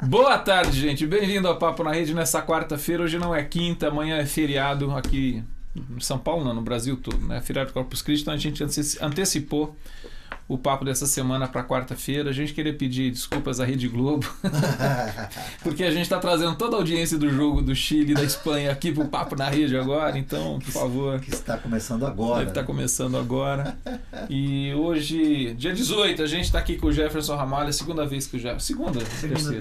Boa tarde, gente. Bem-vindo ao Papo na Rede nessa quarta-feira. Hoje não é quinta, amanhã é feriado aqui em São Paulo, não, no Brasil todo, né? Feriado do Corpus Christi, então a gente antecipou o papo dessa semana para quarta-feira. A gente queria pedir desculpas à Rede Globo, porque a gente está trazendo toda a audiência do jogo do Chile e da Espanha aqui para o Papo na Rede agora, então, por favor. Que está começando agora. Deve estar começando agora. E hoje, dia 18, a gente está aqui com o Jefferson Ramalho, segunda vez que o Jefferson...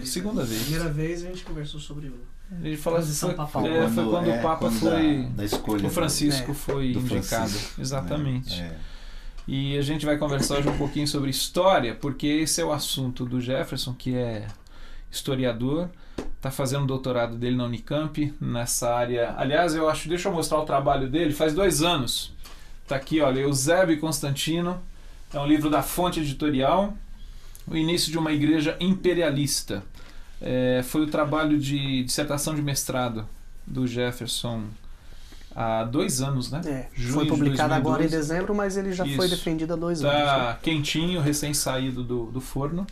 Segunda vez. Primeira vez a gente conversou sobre o... A gente falou assim, foi quando o Papa foi... Da escolha o Francisco foi indicado. Francisco, exatamente. E a gente vai conversar hoje um pouquinho sobre história, porque esse é o assunto do Jefferson, que é historiador, está fazendo o doutorado dele na Unicamp, nessa área. Aliás, eu acho, deixa eu mostrar o trabalho dele, faz 2 anos. Está aqui, olha, Eusébio e Constantino, é um livro da Fonte Editorial, O Início de uma Igreja Imperialista. Foi o trabalho de dissertação de mestrado do Jefferson há 2 anos, né? Foi publicado agora em dezembro, mas ele já foi defendido há 2 anos. Está quentinho, recém-saído do forno.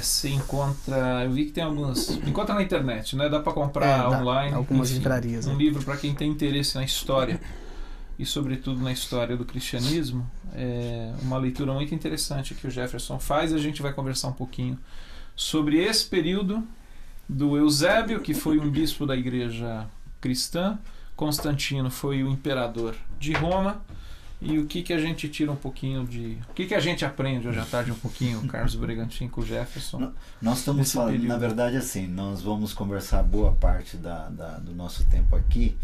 Se encontra, eu vi que tem algumas, encontra na internet, né? Dá para comprar online. Algumas livrarias. Um livro para quem tem interesse na história e sobretudo na história do cristianismo. É uma leitura muito interessante que o Jefferson faz. A gente vai conversar um pouquinho sobre esse período do Eusébio, que foi um bispo da igreja cristã. Constantino foi o imperador de Roma. E o que a gente tira um pouquinho de... O que a gente aprende hoje à tarde um pouquinho, Carlos Bragantino, com o Jefferson? Nós estamos falando, na verdade, assim, nós vamos conversar boa parte do nosso tempo aqui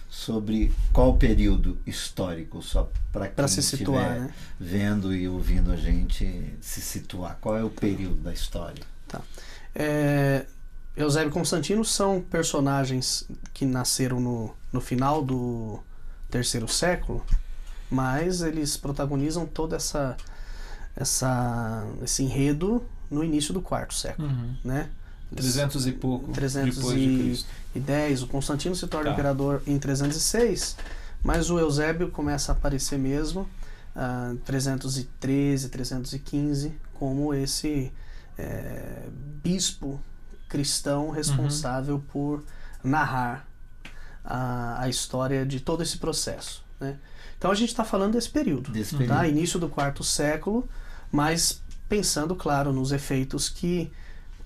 sobre qual período histórico, só para quem estiver, né, vendo e ouvindo a gente se situar. Qual é o período da história? Tá. Eusébio e Constantino são personagens que nasceram no final do 3º século, mas eles protagonizam todo esse enredo no início do 4º século, né? 300 e pouco 310. O Constantino se torna imperador em 306, mas o Eusébio começa a aparecer mesmo em 313, 315, como esse bispo cristão responsável por narrar a história de todo esse processo, né? Então a gente está falando desse período, tá? Início do 4º século, mas pensando, claro, nos efeitos que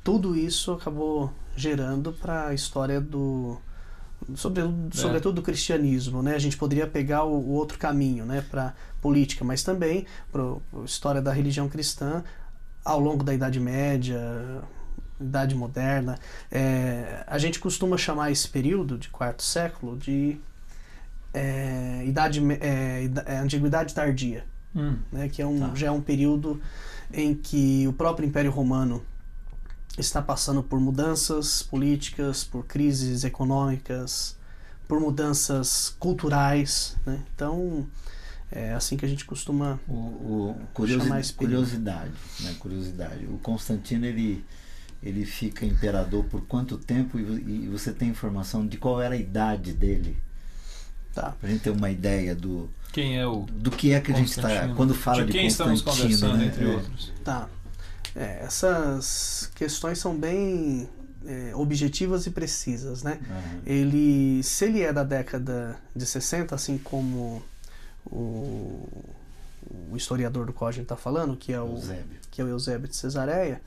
tudo isso acabou gerando para a história sobretudo do cristianismo, né? A gente poderia pegar o outro caminho, né, para política, mas também para a história da religião cristã ao longo da Idade Média, Idade Moderna. A gente costuma chamar esse período de 4º século de Antiguidade Tardia, né, que já é um período em que o próprio Império Romano está passando por mudanças políticas, por crises econômicas, por mudanças culturais, né? Então é assim que a gente costuma chamar esse período. Curiosidade. O Constantino ele fica imperador por quanto tempo, e você tem informação de qual era a idade dele? Tá. Pra gente ter uma ideia do que é que a gente está quando fala de quem Constantino, estamos conversando, né? Entre outros. Tá. Essas questões são bem objetivas e precisas, né? Se ele é da década de 60, assim como o historiador do qual a gente está falando, que é o Eusébio de Cesareia,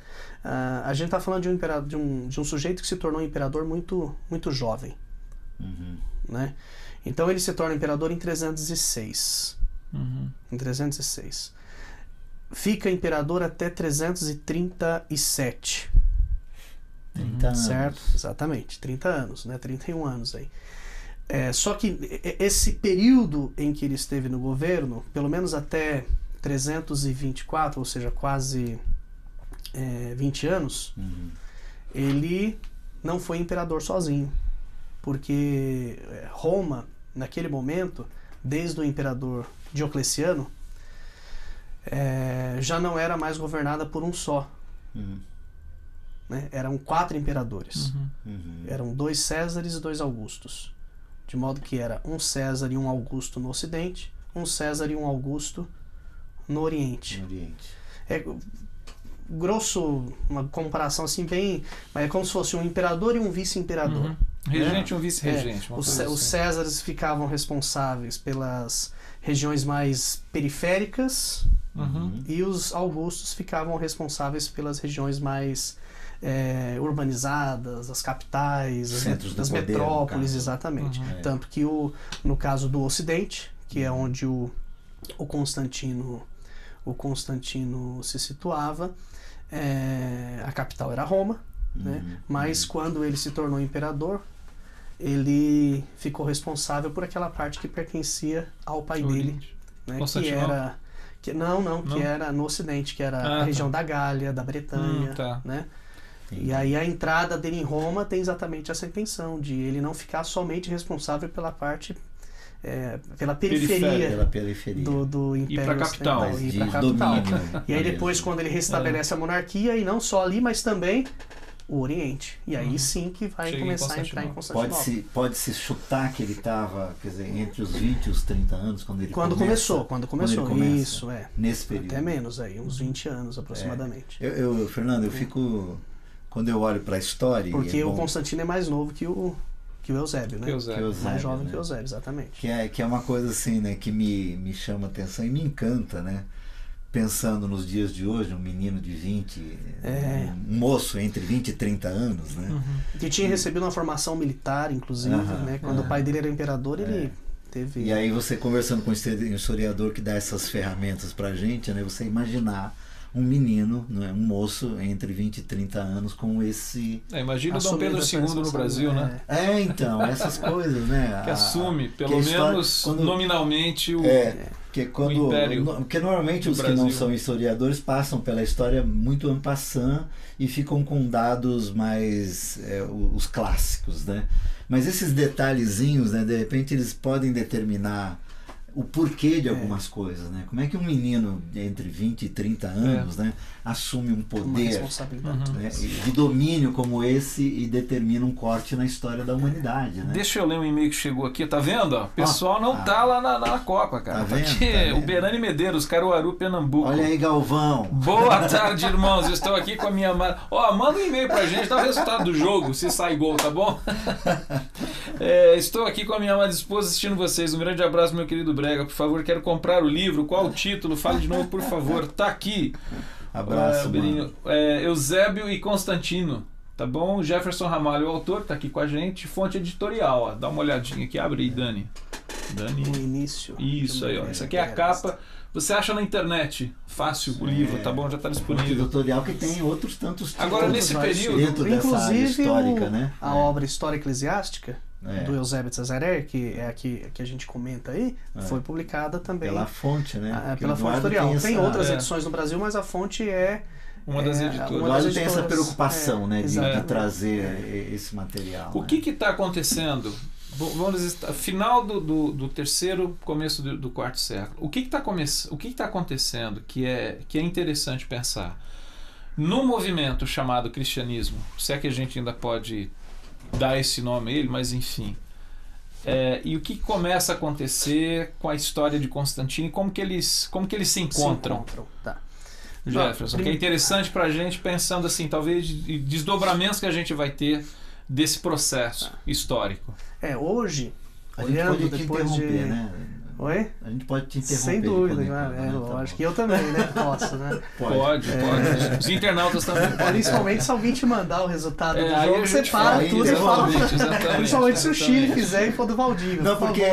a gente está falando de um sujeito que se tornou imperador muito, muito jovem, né? Então ele se torna imperador em 306. Em 306. Fica imperador até 337. 30 anos. Certo? Exatamente, 30 anos, né? 31 anos aí. Só que esse período em que ele esteve no governo, pelo menos até 324, ou seja, quase 20 anos, ele não foi imperador sozinho. Porque Roma, naquele momento, desde o imperador Diocleciano, já não era mais governada por um só. Né? Eram 4 imperadores. Eram 2 Césares e 2 Augustos. De modo que era um César e um Augusto no Ocidente, um César e um Augusto no Oriente. uma comparação assim bem, mas é como se fosse um imperador e um vice-imperador. Regente e um vice-regente. Os Césares ficavam responsáveis pelas regiões mais periféricas e os Augustos ficavam responsáveis pelas regiões mais urbanizadas, as capitais, as metrópoles, exatamente. Tanto que no caso do Ocidente, que é onde o Constantino se situava, a capital era Roma, né? Mas quando ele se tornou imperador, ele ficou responsável por aquela parte que pertencia ao pai dele, né? Que era no Ocidente, que era a região da Gália, da Bretanha, né? E aí a entrada dele em Roma tem exatamente essa intenção de ele não ficar somente responsável pela parte pela periferia do Império e para a capital. E aí depois, quando ele restabelece a monarquia, e não só ali, mas também o Oriente. E aí sim que vai começar a entrar em Constantinopla. Pode-se chutar que ele estava, quer dizer, entre os 20 e os 30 anos, quando começou. Isso, nesse período. Até menos aí, uns 20 anos aproximadamente. Fernando, eu fico... Quando eu olho para a história... Porque o Constantino é mais novo que o Eusébio, né? Mais jovem que o Eusébio, exatamente. Que é uma coisa assim, né, que me chama a atenção e me encanta, né? Pensando nos dias de hoje, um menino de 20, um moço entre 20 e 30 anos, né? Que tinha recebido uma formação militar, inclusive, né? Quando o pai dele era imperador, ele teve... E aí você conversando com um historiador que dá essas ferramentas pra gente, né? Você imaginar um menino, né, um moço entre 20 e 30 anos com esse... imagina o Dom Pedro II no Brasil, né? Então, essas coisas, né? Que assume, pelo menos nominalmente, o império. Porque normalmente os que não são historiadores passam pela história muito en passant e ficam com dados mais... os clássicos, né? Mas esses detalhezinhos, né, de repente eles podem determinar o porquê de algumas coisas, né? Como é que um menino entre 20 e 30 anos, né, assume um poder, né, de domínio como esse e determina um corte na história da humanidade, né? Deixa eu ler um e-mail que chegou aqui, tá vendo? O pessoal não tá lá na Copa, cara. Tá vendo? Aqui, o Berani Medeiros, Caruaru, Pernambuco. Olha aí, Galvão. Boa tarde, irmãos. Estou aqui com a minha amada. Manda um e-mail pra gente, dá o resultado do jogo, se sai gol, tá bom? Estou aqui com a minha amada esposa assistindo vocês. Um grande abraço, meu querido Brega. Por favor, quero comprar o livro. Qual o título? Fale de novo, por favor. Tá aqui. Abraço, mano. Eusébio e Constantino. Tá bom? Jefferson Ramalho, o autor, tá aqui com a gente. Fonte editorial, ó. Dá uma olhadinha aqui. Abre aí, Dani. No início. Isso aí, ó. Isso aqui é a capa. Você acha na internet. Fácil o livro, tá bom? Já tá disponível. Editorial que tem outros tantos títulos. Agora, nesse período... Dentro dessa área histórica, né? A obra História Eclesiástica, do Eusébio de Cesareia, que é a que a gente comenta aí, foi publicada também. Pela fonte, né? Pela fonte editorial. Tem outras edições no Brasil, mas a fonte é... Uma das editoras. O Eduardo tem essa preocupação, né? De trazer esse material. O que está acontecendo? Vamos dizer, final do terceiro, começo do quarto século. O que está acontecendo que é interessante pensar? No movimento chamado cristianismo, se é que a gente ainda pode dar esse nome a ele, mas enfim. E o que começa a acontecer com a história de Constantino e como que eles se encontram? Tá. Jefferson, que é interessante para a gente pensando assim, talvez de desdobramentos que a gente vai ter desse processo histórico. Hoje, olhando depois de... Né? Oi? A gente pode te interromper. Sem dúvida, lógico. Que eu também, né? Posso, né? Pode. Os internautas também podem. Principalmente se alguém te mandar o resultado do jogo, você para tudo e fala. Principalmente se o Chile fizer e for do Valdívia. Não, porque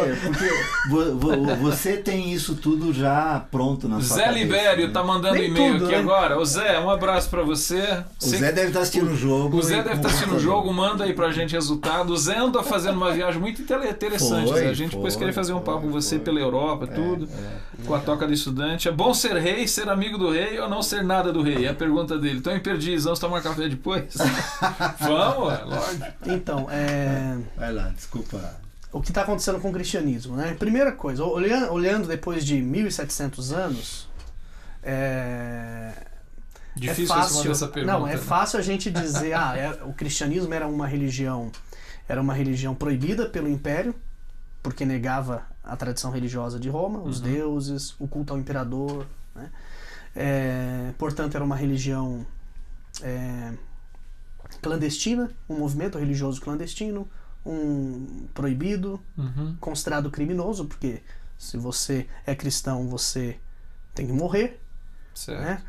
você tem isso tudo já pronto na sua cabeça. Zé Libério tá mandando e-mail aqui agora. Ô Zé, um abraço pra você. O Zé deve estar assistindo o jogo. O Zé deve estar assistindo o jogo, manda aí pra gente resultado. O Zé anda fazendo uma viagem muito interessante. A gente depois querer fazer um papo com você pela Europa, tudo, com a Toca do Estudante. É bom ser rei, ser amigo do rei ou não ser nada do rei? É a pergunta dele. Então, em Perdizes, vamos tomar café depois? Vamos, lógico. Então, vai lá, desculpa. O que está acontecendo com o cristianismo, né? Primeira coisa, olhando depois de 1700 anos, difícil responder essa pergunta. Não, fácil a gente dizer, o cristianismo era uma religião proibida pelo Império, porque negava a tradição religiosa de Roma, os deuses, o culto ao imperador, né? Portanto, era uma religião clandestina, um movimento religioso clandestino, um proibido, considerado criminoso, porque se você é cristão, você tem que morrer. Certo. Né?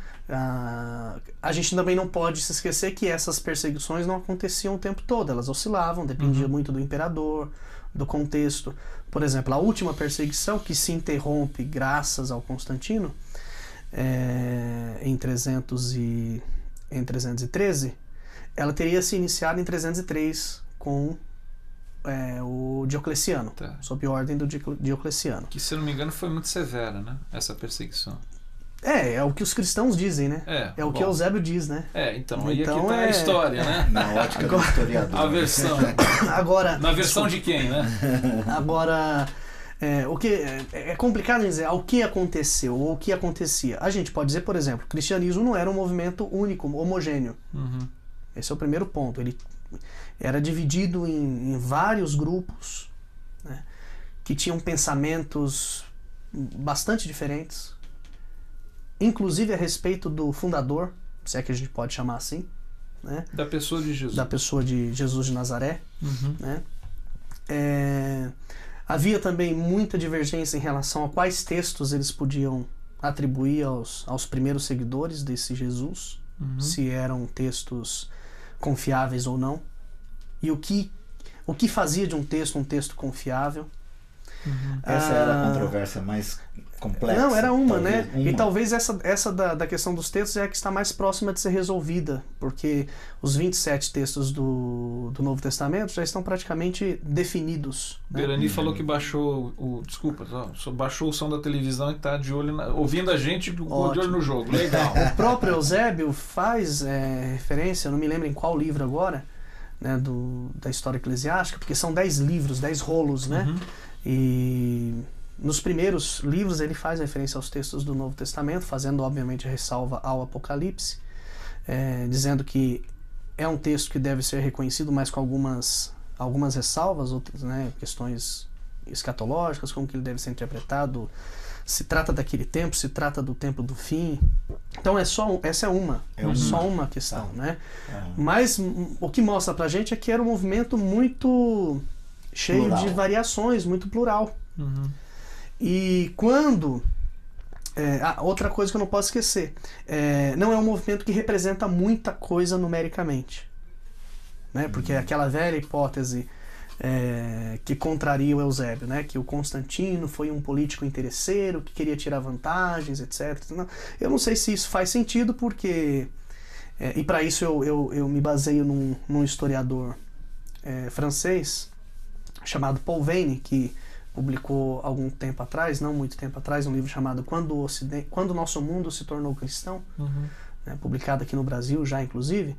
A gente também não pode se esquecer que essas perseguições não aconteciam o tempo todo, elas oscilavam, dependia muito do imperador, do contexto. Por exemplo, a última perseguição, que se interrompe graças ao Constantino, em 313, ela teria se iniciado em 303 com o Diocleciano, sob ordem do Diocleciano. Que, se eu não me engano, foi muito severa, né? Essa perseguição. É o que os cristãos dizem, né? É o que Eusébio diz, né? Então aí aqui tá a história, né? Na ótica do historiador. A versão. Agora, na versão de quem, né? Agora, o que é complicado dizer o que aconteceu ou o que acontecia. A gente pode dizer, por exemplo, o cristianismo não era um movimento único, homogêneo. Esse é o primeiro ponto. Ele era dividido em vários grupos, né, que tinham pensamentos bastante diferentes, inclusive a respeito do fundador, se é que a gente pode chamar assim, né? Da pessoa de Jesus. Da pessoa de Jesus de Nazaré. Né? Havia também muita divergência em relação a quais textos eles podiam atribuir aos primeiros seguidores desse Jesus, se eram textos confiáveis ou não, e o que fazia de um texto confiável. Essa era a controvérsia mais complexa. Não, era uma, né? E talvez essa da questão dos textos é a que está mais próxima de ser resolvida, porque os 27 textos do Novo Testamento já estão praticamente definidos. Né? Berani falou que baixou baixou o som da televisão e está de olho ouvindo a gente de olho no jogo. Legal. O próprio Eusébio faz referência, eu não me lembro em qual livro agora, né, da história eclesiástica, porque são 10 livros, 10 rolos, né? E nos primeiros livros ele faz referência aos textos do Novo Testamento, fazendo obviamente a ressalva ao Apocalipse, dizendo que é um texto que deve ser reconhecido, mas com algumas ressalvas, outras, né, questões escatológicas, como que ele deve ser interpretado, se trata daquele tempo, se trata do tempo do fim. Então essa é só uma questão, né? Mas o que mostra pra gente é que era um movimento muito cheio plural, de variações, muito plural. E quando... outra coisa que eu não posso esquecer, não é um movimento que representa muita coisa numericamente, né? Porque aquela velha hipótese que contraria o Eusébio, né? Que o Constantino foi um político interesseiro que queria tirar vantagens, etc. Eu não sei se isso faz sentido, porque e para isso eu me baseio num historiador francês chamado Paul Veyne, que publicou algum tempo atrás, não muito tempo atrás, um livro chamado Quando o Nosso Mundo se Tornou Cristão, né, publicado aqui no Brasil já, inclusive,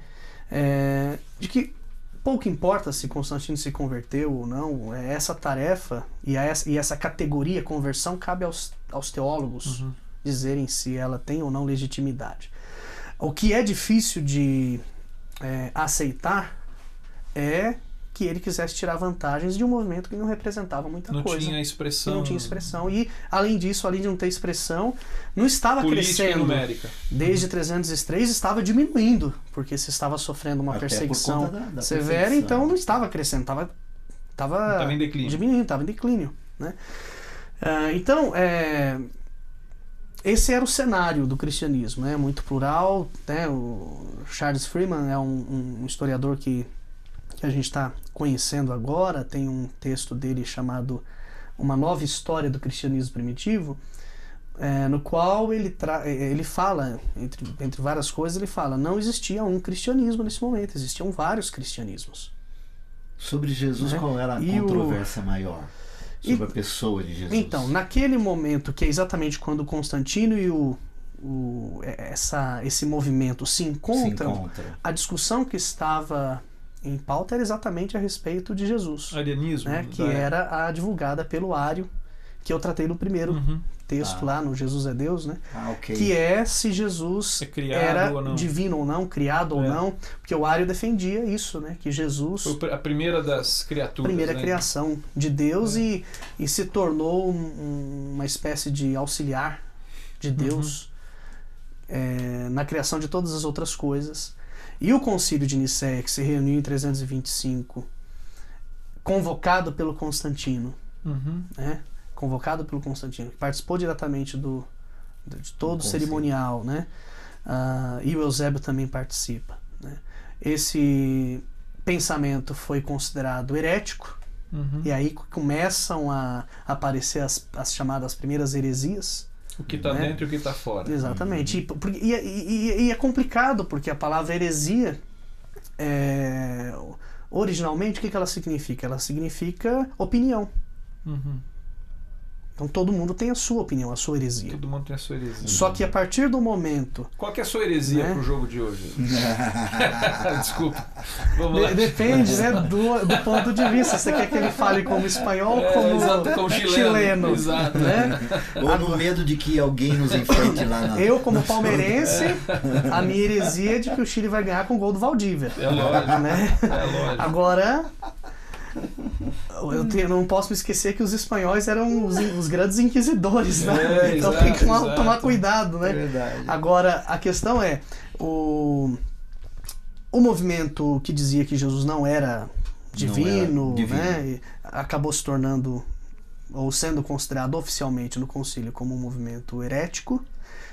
de que pouco importa se Constantino se converteu ou não, essa tarefa e essa categoria conversão cabe aos teólogos dizerem se ela tem ou não legitimidade. O que é difícil de aceitar é que ele quisesse tirar vantagens de um movimento que não representava muita coisa. Não tinha expressão. Não tinha expressão. E, além disso, além de não ter expressão, não estava política crescendo. Numérica. Desde 303 estava diminuindo, porque se estava sofrendo uma perseguição da severa, então não estava crescendo, estava em declínio. Diminuindo, estava em declínio. Né? Então, esse era o cenário do cristianismo, né? Muito plural. Né? O Charles Freeman é um historiador que a gente está conhecendo agora, tem um texto dele chamado Uma Nova História do Cristianismo Primitivo, no qual ele fala, entre várias coisas, ele fala, não existia um cristianismo nesse momento, existiam vários cristianismos. Sobre Jesus, qual era a controvérsia maior? Sobre a pessoa de Jesus? Então, naquele momento, que é exatamente quando Constantino e esse movimento se encontram, a discussão que estava em pauta era exatamente a respeito de Jesus. Arianismo. Né, que era a divulgada pelo Ário, que eu tratei no primeiro texto lá, no Jesus é Deus, né? Okay. Que é se Jesus era divino ou não, criado ou não, porque o Ário defendia isso, né? Que Jesus... Foi a primeira das criaturas. Primeira criação de Deus e se tornou uma espécie de auxiliar de Deus na criação de todas as outras coisas. E o Concílio de Nicéia, que se reuniu em 325, convocado pelo Constantino, né? Convocado pelo Constantino, que participou diretamente de todo o cerimonial, né? E o Eusébio também participa, né? Esse pensamento foi considerado herético, e aí começam a aparecer as chamadas primeiras heresias. O que está dentro e o que está fora. Exatamente. E é complicado, porque a palavra heresia, originalmente, o que ela significa? Ela significa opinião. Então todo mundo tem a sua opinião, a sua heresia. Todo mundo tem a sua heresia. Só que a partir do momento... Qual que é a sua heresia, né, pro jogo de hoje? Desculpa. Vamos lá. Depende, né, do ponto de vista. Você quer que ele fale como espanhol ou como chileno? Exato. Né? Ou no medo de que alguém nos enfrente lá na... Eu, como palmeirense, a minha heresia é de que o Chile vai ganhar com o gol do Valdívia. É lógico. Né? É lógico. Agora... Eu não posso me esquecer que os espanhóis eram os grandes inquisidores, né? Então tem que tomar cuidado, né? É verdade. Agora, a questão é, o movimento que dizia que Jesus não era divino, né? Acabou se tornando, ou sendo considerado oficialmente no concílio como um movimento herético.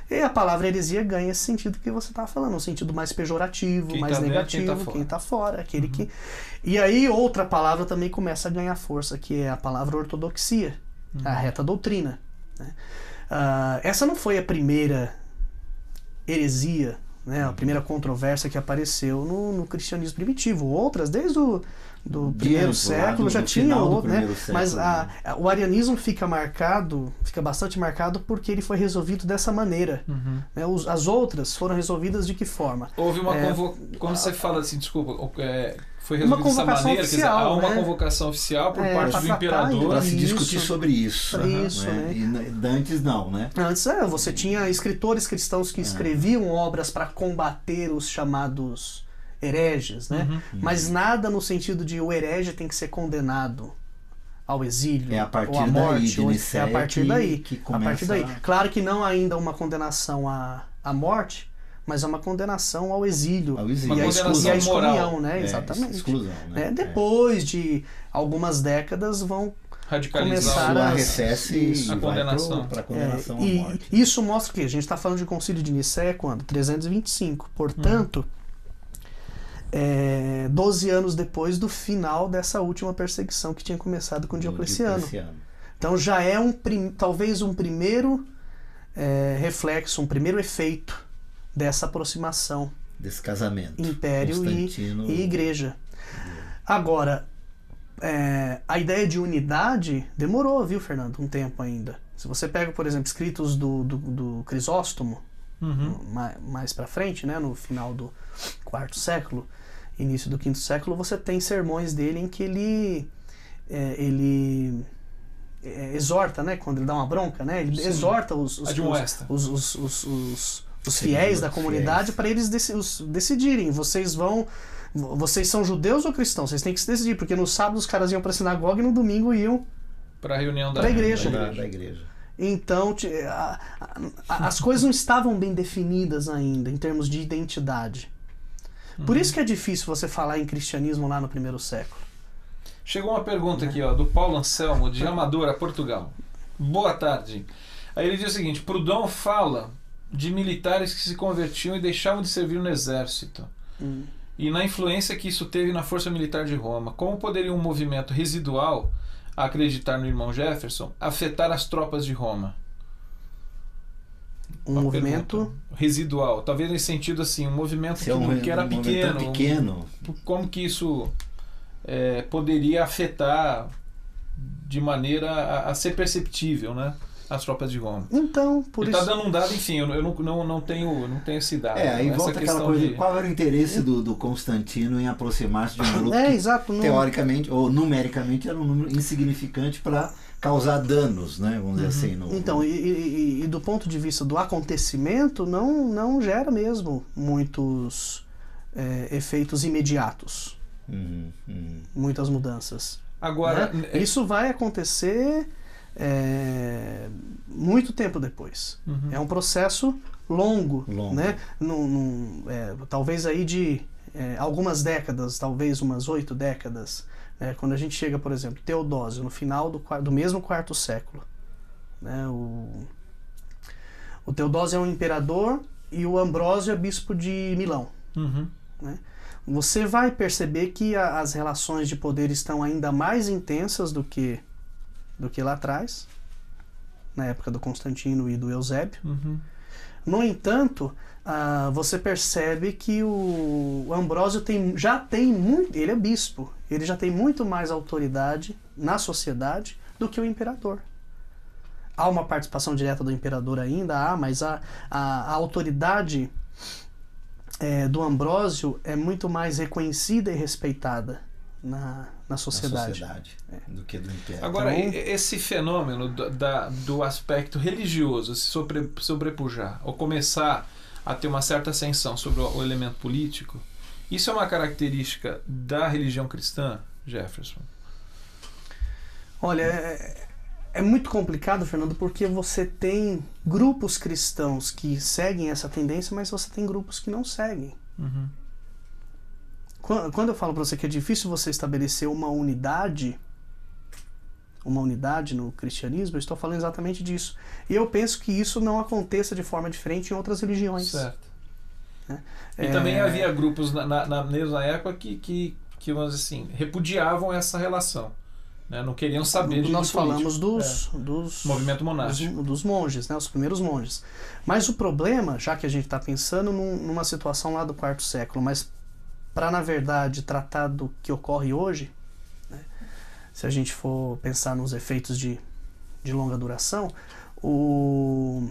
E a palavra heresia ganha esse sentido que você estava falando, um sentido mais pejorativo, quem mais tá negativo, dentro, quem está fora, aquele que... E aí outra palavra também começa a ganhar força, que é a palavra ortodoxia, a reta doutrina, né? Essa não foi a primeira heresia, né? A primeira controvérsia que apareceu no cristianismo primitivo. Outras, desde o primeiro século já tinha outro, né? Mas o arianismo fica bastante marcado porque ele foi resolvido dessa maneira. Né? As outras foram resolvidas de que forma? Houve uma quando você fala assim, desculpa, foi resolvido dessa maneira, oficial, quer dizer, há uma né? convocação oficial por parte do imperador para se discutir sobre isso. Isso, né? E antes não, né? Antes você tinha escritores cristãos que escreviam obras para combater os chamados hereges, né? Mas nada no sentido de o herege tem que ser condenado ao exílio ou à morte. É a partir daí que começa... A partir daí. Claro que não ainda uma condenação à morte, mas é uma condenação ao exílio. E a exclusão, né? Exatamente. Exclusão, né? Depois de algumas décadas vão radicalizar começar a condenação. Para condenação à morte. Isso mostra que a gente está falando de Concílio de Nicéia quando? 325. Portanto, 12 anos depois do final dessa última perseguição que tinha começado com Diocleciano. Então já é talvez um primeiro reflexo, um primeiro efeito dessa aproximação desse casamento império e igreja. Agora, a ideia de unidade demorou, viu, Fernando? Um tempo ainda. Se você pega, por exemplo, escritos do Crisóstomo, mais para frente, né, no final do IV século, início do V século, você tem sermões dele em que ele exorta, né, quando ele dá uma bronca, né, ele exorta os fiéis da comunidade para eles decidirem. Vocês são judeus ou cristãos? Vocês têm que se decidir, porque no sábado os caras iam para a sinagoga e no domingo iam para a reunião da igreja. Da igreja. Então, as coisas não estavam bem definidas ainda em termos de identidade. Por isso que é difícil você falar em cristianismo lá no primeiro século. Chegou uma pergunta aqui, do Paulo Anselmo, de Amadora, Portugal. Boa tarde. Aí ele diz o seguinte: Proudhon fala de militares que se convertiam e deixavam de servir no exército. E na influência que isso teve na força militar de Roma. Como poderia um movimento residual, a acreditar no irmão Jefferson, afetar as tropas de Roma? Um movimento residual, talvez nesse sentido assim, um movimento que era pequeno. Como que isso poderia afetar de maneira a ser perceptível, né, as tropas de Roma? Então, por isso... Está dando um dado, enfim, eu não tenho esse dado. Aí volta aquela coisa, qual era o interesse do Constantino em aproximar-se de um grupo que, teoricamente ou numericamente, era um número insignificante para causar danos, né? Vamos dizer assim. Então, e do ponto de vista do acontecimento, não gera mesmo muitos efeitos imediatos. Muitas mudanças. Agora, né? Isso vai acontecer muito tempo depois. É um processo longo, né? Talvez aí de algumas décadas, talvez umas 8 décadas, quando a gente chega, por exemplo, Teodósio, no final do mesmo quarto século, né, o Teodósio é um imperador e o Ambrósio é bispo de Milão. Né? Você vai perceber que as relações de poder estão ainda mais intensas do que lá atrás, na época do Constantino e do Eusébio. No entanto, você percebe que o Ambrósio ele é bispo, ele já tem muito mais autoridade na sociedade do que o imperador. Há uma participação direta do imperador ainda, mas a autoridade do Ambrósio é muito mais reconhecida e respeitada na sociedade. Do que do imperador. Agora, esse fenômeno do aspecto religioso se sobrepujar, ou começar a ter uma certa ascensão sobre o elemento político, isso é uma característica da religião cristã, Jefferson? Olha, é muito complicado, Fernando, porque você tem grupos cristãos que seguem essa tendência, mas você tem grupos que não seguem. Quando eu falo para você que é difícil você estabelecer uma unidade no cristianismo, eu estou falando exatamente disso. E eu penso que isso não aconteça de forma diferente em outras religiões. Certo. E também havia grupos na mesma época que vamos dizer assim, repudiavam essa relação. Né? Não queriam saber de Nós falamos dos movimento monástico. Dos monges, né? Os primeiros monges. Mas o problema, já que a gente está pensando numa situação lá do quarto século, mas para, na verdade, tratar do que ocorre hoje, né? Se a gente for pensar nos efeitos de longa duração, o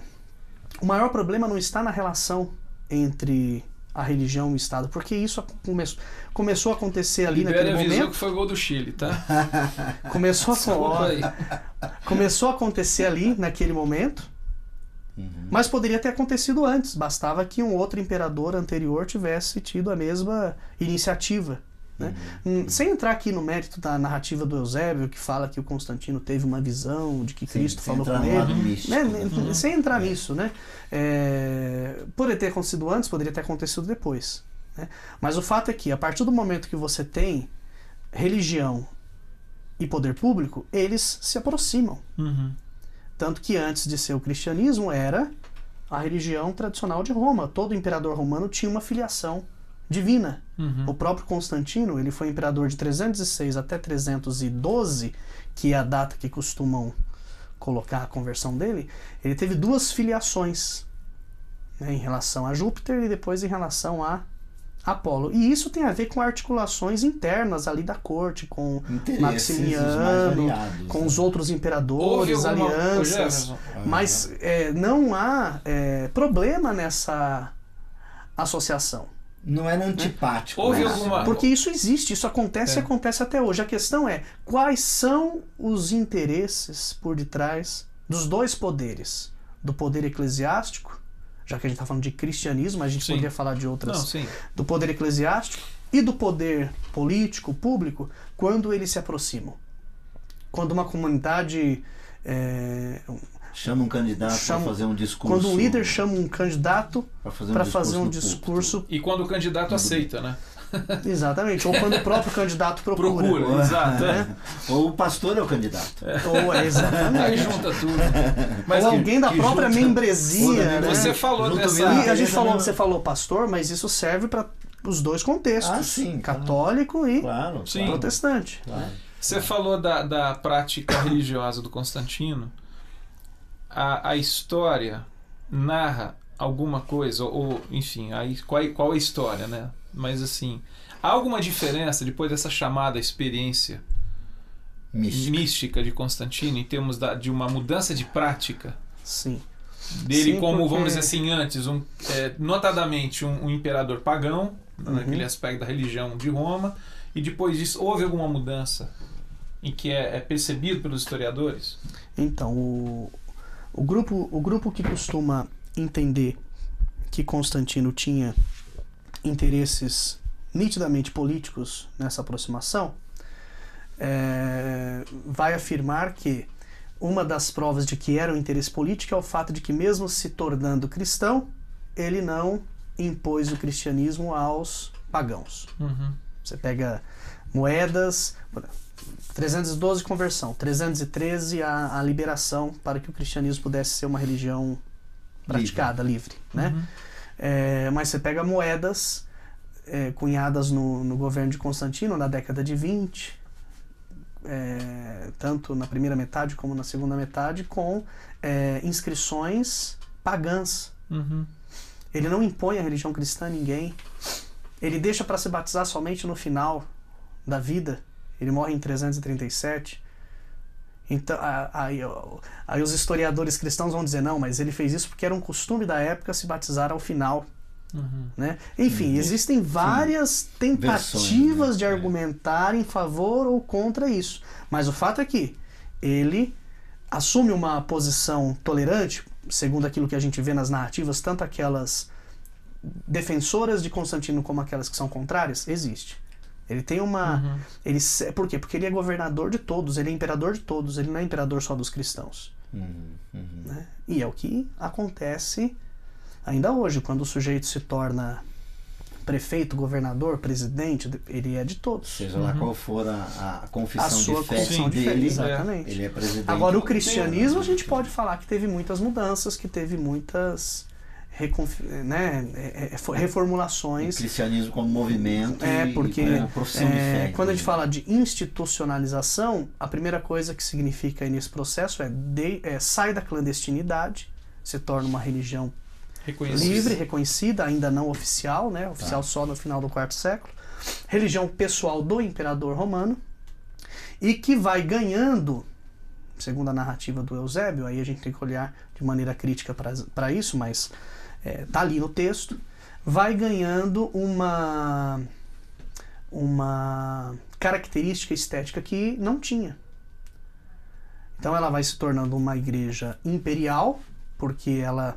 maior problema não está na relação entre a religião e o Estado, porque isso começou a acontecer ali naquele momento. Que foi o gol do Chile, tá? Começou a acontecer ali naquele momento, mas poderia ter acontecido antes, bastava que um outro imperador anterior tivesse tido a mesma iniciativa. Né? Sem entrar aqui no mérito da narrativa do Eusébio, que fala que o Constantino teve uma visão de que Cristo falou com ele, místico, sem entrar nisso, né? Poderia ter acontecido antes, poderia ter acontecido depois, né? Mas o fato é que a partir do momento que você tem religião e poder público, eles se aproximam. Tanto que antes de ser o cristianismo era a religião tradicional de Roma. Todo imperador romano tinha uma filiação divina. O próprio Constantino, ele foi imperador de 306 até 312, que é a data que costumam colocar a conversão dele. Ele teve 2 filiações, né, em relação a Júpiter e depois em relação a Apolo. E isso tem a ver com articulações internas ali da corte, com Maximiano, com os outros imperadores, alianças. Mas não há problema nessa associação. Não era antipático. Porque isso existe, isso acontece e acontece até hoje. A questão é, quais são os interesses por detrás dos 2 poderes? Do poder eclesiástico, já que a gente está falando de cristianismo, a gente poderia falar de outras, do poder eclesiástico e do poder político, público, quando eles se aproximam. Quando uma comunidade chama um candidato para fazer um discurso. Quando um líder chama um candidato para fazer um discurso. E quando o candidato aceita, né? Exatamente. Ou quando o próprio candidato procura. Exato. Né? Ou o pastor é o candidato. Exatamente. Aí junta tudo. Mas ou alguém da própria membresia. Né? Você falou dessa... Você falou pastor, mas isso serve para os 2 contextos. Católico e protestante. Você falou da prática religiosa do Constantino. A história narra alguma coisa, ou enfim, aí, qual é a história, né? Mas assim, há alguma diferença depois dessa chamada experiência mística de Constantino em termos de uma mudança de prática? Sim. Dele como, vamos dizer assim, antes, notadamente um imperador pagão, naquele aspecto da religião de Roma, e depois disso houve alguma mudança em que é percebido pelos historiadores? Então, o grupo que costuma entender que Constantino tinha interesses nitidamente políticos nessa aproximação vai afirmar que uma das provas de que era um interesse político é o fato de que, mesmo se tornando cristão, ele não impôs o cristianismo aos pagãos. Você pega moedas, 312 conversão, 313 a liberação para que o cristianismo pudesse ser uma religião praticada, livre, né? Mas você pega moedas cunhadas no governo de Constantino na década de 20, tanto na primeira metade como na segunda metade, com inscrições pagãs. Ele não impõe a religião cristã a ninguém. Ele deixa para se batizar somente no final da vida. Ele morre em 337. Então, aí os historiadores cristãos vão dizer, não, mas ele fez isso porque era um costume da época se batizar ao final. Né? Enfim, existem várias tentativas versões, de argumentar em favor ou contra isso. Mas o fato é que ele assume uma posição tolerante, segundo aquilo que a gente vê nas narrativas, tanto aquelas defensoras de Constantino como aquelas que são contrárias, existe. Ele tem uma... Por quê? Porque ele é governador de todos, ele é imperador de todos, ele não é imperador só dos cristãos. Né? E é o que acontece ainda hoje, quando o sujeito se torna prefeito, governador, presidente, ele é de todos. Seja lá qual for a confissão sua de fé dele, exatamente. Ele é presidente. Agora, o cristianismo, a gente pode falar que teve muitas mudanças, que teve muitas reformulações. O cristianismo como movimento porque e como profissão de fé. Quando a gente fala de institucionalização, a primeira coisa que significa aí nesse processo sai da clandestinidade, se torna uma religião livre, reconhecida, ainda não oficial, né? Oficial só no final do quarto século. Religião pessoal do imperador romano, e que vai ganhando, segundo a narrativa do Eusébio, aí a gente tem que olhar de maneira crítica para isso, mas tá ali no texto, vai ganhando uma característica estética que não tinha. Então ela vai se tornando uma igreja imperial, porque ela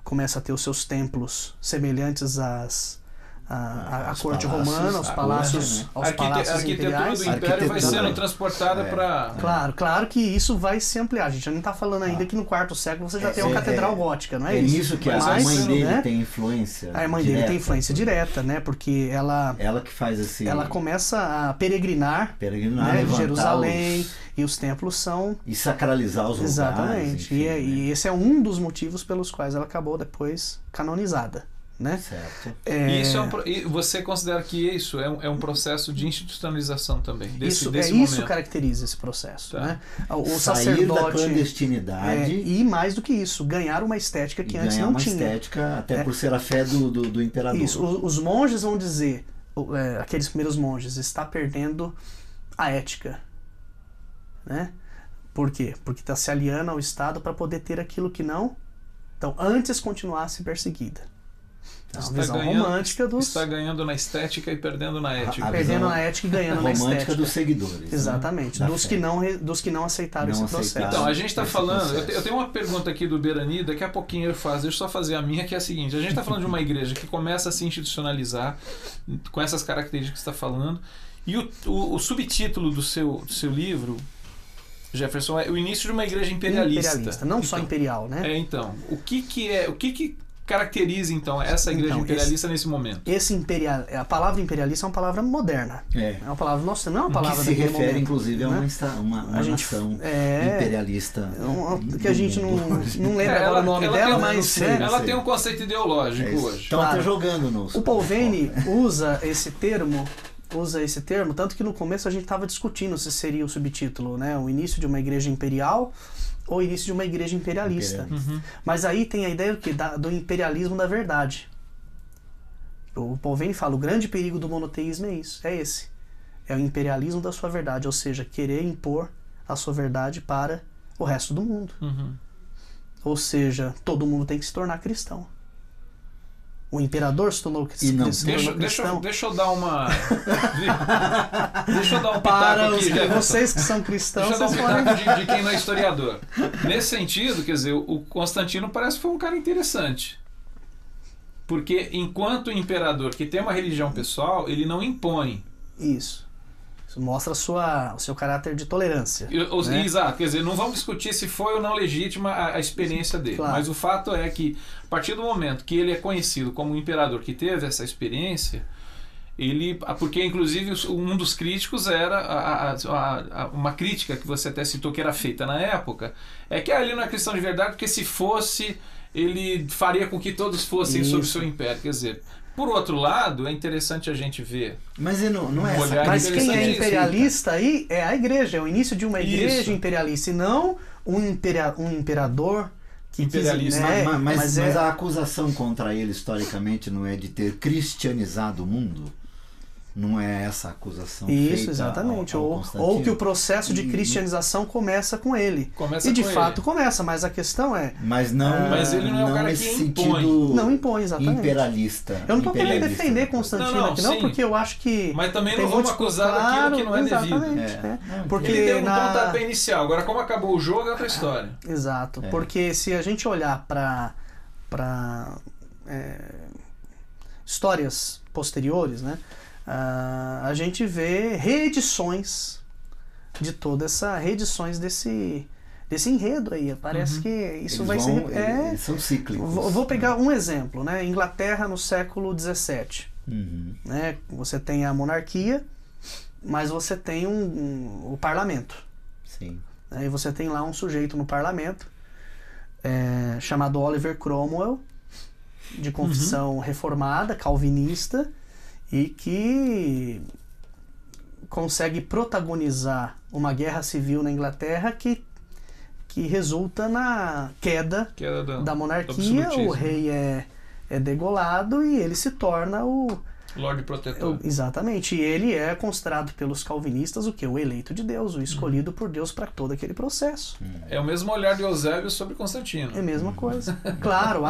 começa a ter os seus templos semelhantes à corte romana, aos palácios, a arquitetura do império vai sendo transportada para... Claro que isso vai se ampliar. A gente não está falando ainda que no quarto século você já tem uma catedral gótica, não é isso? É isso que a mãe dele tem influência. A mãe dele tem influência direta, né? Porque ela que faz assim. Ela começa a peregrinar né, de Jerusalém, e os templos são... E sacralizar os lugares. Exatamente. Enfim, e esse é um dos motivos pelos quais ela acabou depois canonizada. Né? Certo. E você considera que isso é um processo de institucionalização também? Desse isso momento. caracteriza esse processo. Né? O sair sacerdote, da clandestinidade. E mais do que isso, ganhar uma estética que antes não tinha. Ganhar uma estética, até por ser a fé do imperador. Isso. Os monges vão dizer, aqueles primeiros monges, está perdendo a ética. Né? Por quê? Porque está se aliando ao Estado para poder ter aquilo que não. Então, antes continuasse perseguida. É uma visão romântica dos... Está ganhando na estética e perdendo na ética. Perdendo na ética e ganhando na estética. Romântica dos seguidores. Exatamente. Né? Dos que não aceitaram esse processo. Então, a gente está falando... Eu tenho uma pergunta aqui do Berani, daqui a pouquinho eu faço. Deixa eu só fazer a minha, que é a seguinte. A gente está falando de uma igreja que começa a se institucionalizar com essas características que você está falando. E o subtítulo do seu livro, Jefferson, é o início de uma igreja imperialista. Não só imperial, né? Então, o que caracteriza então essa igreja imperialista nesse momento? A palavra imperialista é uma palavra moderna. É uma palavra nossa, não é uma palavra que se refere inclusive a uma nação imperialista. Que a gente não lembra agora o nome dela, mas ela tem um conceito ideológico hoje. Então até jogando nos. O Paul Veyne usa esse termo, tanto que no começo a gente estava discutindo se seria o subtítulo, né? O início de uma igreja imperial ou o início de uma igreja imperialista. Mas aí tem a ideia do imperialismo da verdade. O Paul Veyne fala, o grande perigo do monoteísmo é isso, é esse. É o imperialismo da sua verdade, ou seja, querer impor a sua verdade para o resto do mundo. Ou seja, todo mundo tem que se tornar cristão. O imperador se tornou cristão. Deixa eu dar uma... deixa eu dar um para pitaco aqui. Vocês que são cristãos, deixa eu dar um pitaco de quem não é historiador. Nesse sentido, quer dizer, o Constantino parece que foi um cara interessante. Porque enquanto imperador que tem uma religião pessoal, ele não impõe. Isso. Isso mostra o seu caráter de tolerância. Né? Exato, quer dizer, não vamos discutir se foi ou não legítima a experiência dele, claro. Mas o fato é que, a partir do momento que ele é conhecido como um imperador que teve essa experiência, porque inclusive um dos críticos era uma crítica que você até citou que era feita na época, é que ali não é questão de verdade, porque se fosse, ele faria com que todos fossem sob o seu império, quer dizer... Por outro lado, é interessante a gente ver. Mas não é essa. Mas quem é imperialista aí é a igreja, é o início de uma igreja imperialista, e não um imperador que imperialista. Mas a acusação contra ele historicamente não é de ter cristianizado o mundo? Não é essa a acusação feita? Isso, exatamente. Ou que o processo de cristianização começa com ele. E de fato começa, mas a questão é... Mas ele não é o cara que impõe. Não impõe, exatamente. Imperialista. Eu não estou querendo defender Constantino aqui, não, porque eu acho que... Mas também não vamos acusar daquilo que não é devido. Porque ele deu um pontapé inicial. Agora, como acabou o jogo, é outra história. Exato. Porque se a gente olhar para histórias posteriores, né? A gente vê reedições de toda essa reedições desse enredo aí. Parece que isso vai ser... Eles são cíclicos. Vou pegar um exemplo, né? Inglaterra no século XVII. Né? Você tem a monarquia, mas você tem o parlamento. Sim. Né? E você tem lá um sujeito no parlamento chamado Oliver Cromwell, de confissão reformada, calvinista, e que consegue protagonizar uma guerra civil na Inglaterra que resulta na queda da monarquia. O rei é degolado e ele se torna o Lorde Protetor. Exatamente. E ele é considerado pelos calvinistas o eleito de Deus, o escolhido por Deus para todo aquele processo. É o mesmo olhar de Eusébio sobre Constantino. É a mesma coisa. Claro,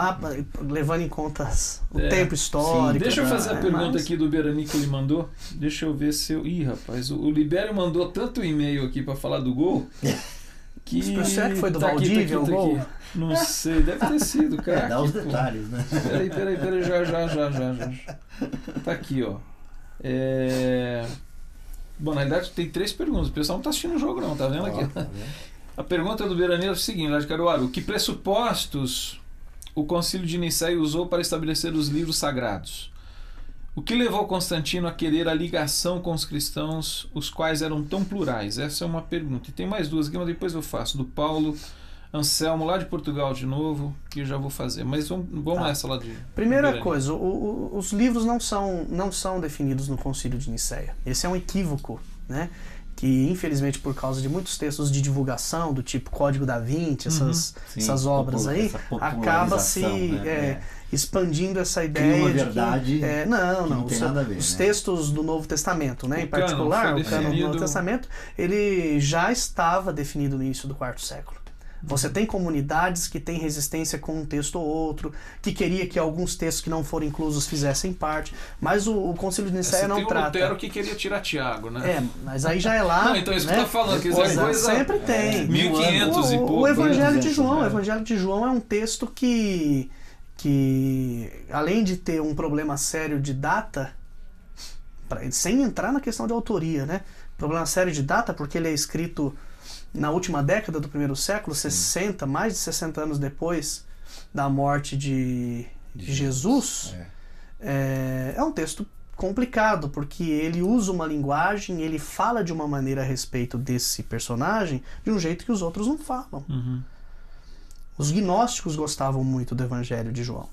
levando em conta o tempo histórico. Sim. Deixa eu fazer a pergunta aqui do Berani que ele mandou. Deixa eu ver se eu... rapaz, o Libério mandou tanto e-mail aqui para falar do gol... Será que foi do Valdívia o gol? Não sei, deve ter sido, cara. Dá os detalhes, né? Peraí, já. Tá aqui, ó. Bom, na verdade tem 3 perguntas. O pessoal não tá assistindo o jogo não, tá vendo aqui? Tá vendo? A pergunta do Beraneiro é o seguinte, lá de Caruaru. Que pressupostos o Concílio de Nicéia usou para estabelecer os livros sagrados? O que levou Constantino a querer a ligação com os cristãos, os quais eram tão plurais? Essa é uma pergunta. E tem mais 2 aqui, mas depois eu faço. Do Paulo Anselmo, lá de Portugal de novo, que eu já vou fazer. Mas vamos nessa lá de... Primeira coisa, os livros não são definidos no Concílio de Nicéia. Esse é um equívoco, né? Que infelizmente por causa de muitos textos de divulgação, do tipo Código da Vinci, essas obras aí, acaba se... expandindo essa ideia uma verdade de que, não tem nada a ver, os textos do Novo Testamento, né, em particular o cânon do Novo Testamento, ele já estava definido no início do IV século. Você tem comunidades que têm resistência com um texto ou outro, que queria que alguns textos que não foram inclusos fizessem parte, mas o Concílio de Nicéia não trata. Tem o Lutero que queria tirar Tiago, né? Mas aí já é lá. Não, então isso que eu tô falando, quer dizer, coisa sempre tem. 1500 e pouco. O Evangelho de João, o Evangelho de João é um texto que além de ter um problema sério de data, sem entrar na questão de autoria, né? Problema sério de data porque ele é escrito na última década do primeiro século, mais de 60 anos depois da morte de Jesus. É um texto complicado, porque ele usa uma linguagem, ele fala de uma maneira a respeito desse personagem de um jeito que os outros não falam. Os gnósticos gostavam muito do Evangelho de João.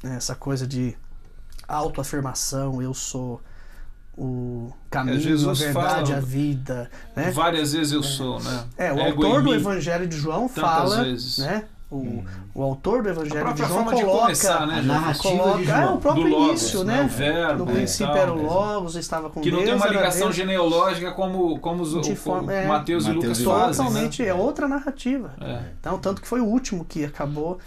Essa coisa de autoafirmação, eu sou o caminho, a verdade, a vida. Né? Várias vezes eu sou, né? O autor do Evangelho de João fala, né? O autor do Evangelho de João coloca né, a narrativa de João. O próprio início, Logos, né? O verbo, no princípio era o Logos, estava com Deus. Que não tem uma ligação genealógica como Mateus e Lucas fazem. Totalmente, é outra narrativa. Então, tanto que foi o último que acabou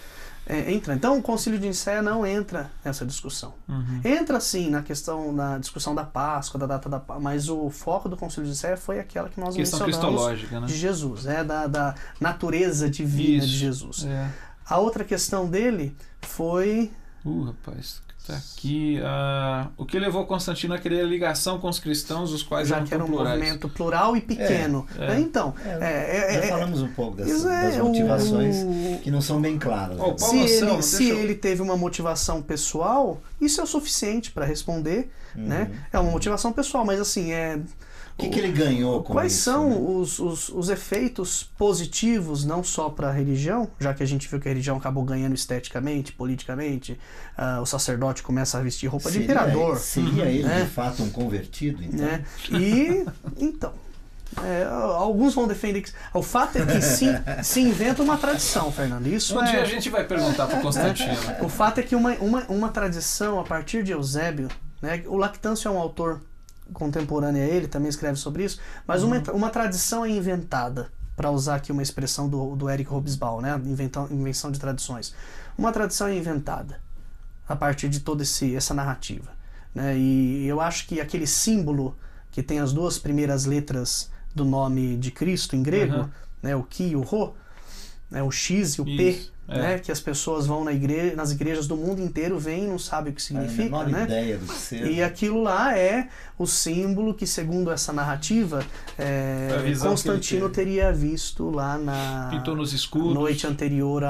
entrando. Então, o Concílio de Nicéia não entra nessa discussão. Entra, sim, na discussão da Páscoa, da data da Páscoa, mas o foco do Concílio de Nicéia foi aquela que nós mencionamos, né? de Jesus, da natureza divina de Jesus. A outra questão dele foi... rapaz. Tá aqui, o que levou Constantino a querer a ligação com os cristãos, os quais já que era um movimento plural e pequeno. Então, já falamos um pouco das motivações que não são bem claras. Se ele teve uma motivação pessoal, isso é o suficiente para responder, né? É uma motivação pessoal, mas assim, o que ele ganhou com quais isso? São né? os efeitos positivos, não só para a religião, já que a gente viu que a religião acabou ganhando esteticamente, politicamente, o sacerdote começa a vestir roupa de imperador. Seria ele, de fato, um convertido, então? Então, alguns vão defender que... O fato é que se inventa uma tradição, Fernando. Isso dia a gente vai perguntar para Constantino. O fato é que uma tradição, a partir de Eusébio, né, o Lactâncio é um autor contemporâneo a ele, também escreve sobre isso, mas uma tradição é inventada, para usar aqui uma expressão do Eric Hobsbawm, né? Invenção de tradições. Uma tradição é inventada a partir de toda essa narrativa, né? E eu acho que aquele símbolo que tem as duas primeiras letras do nome de Cristo em grego, né? O Ki e o Rho, né? O X e o P, né? Que as pessoas vão nas igrejas do mundo inteiro, veem e não sabem o que significa, né? Ideia do que seja. E aquilo lá é o símbolo que, segundo essa narrativa, Constantino teria visto lá na pintou nos escudos, noite anterior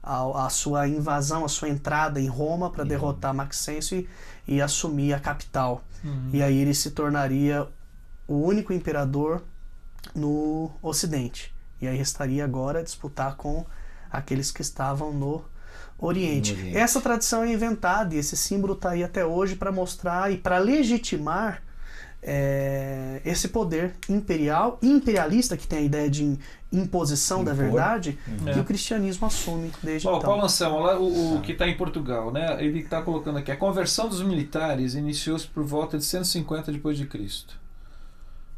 à sua invasão, à sua entrada em Roma para derrotar Maxêncio e assumir a capital. E aí ele se tornaria o único imperador no Ocidente. E aí restaria agora disputar com aqueles que estavam no Oriente. Essa tradição é inventada e esse símbolo está aí até hoje para mostrar e para legitimar esse poder imperialista, que tem a ideia de imposição da verdade, que o cristianismo assume desde então. Paulo Anselmo, lá o que está em Portugal, né? Ele está colocando aqui: a conversão dos militares iniciou-se por volta de 150 depois de Cristo.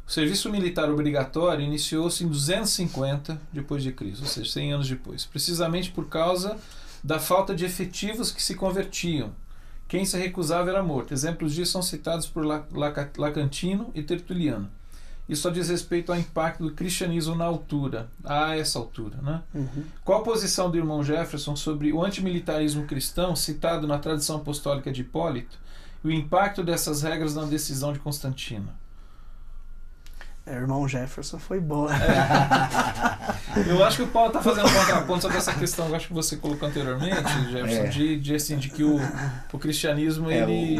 O serviço militar obrigatório iniciou-se em 250 depois de Cristo, ou seja, 100 anos depois, precisamente por causa da falta de efetivos que se convertiam. Quem se recusava era morto. Exemplos disso são citados por Lacantino e Tertuliano. Isso só diz respeito ao impacto do cristianismo a essa altura, né? Qual a posição do irmão Jefferson sobre o antimilitarismo cristão citado na tradição apostólica de Hipólito e o impacto dessas regras na decisão de Constantino? Irmão Jefferson foi boa. Eu acho que o Paulo está fazendo um contraponto sobre essa questão que eu acho que você colocou anteriormente, Jefferson, de que o cristianismo ele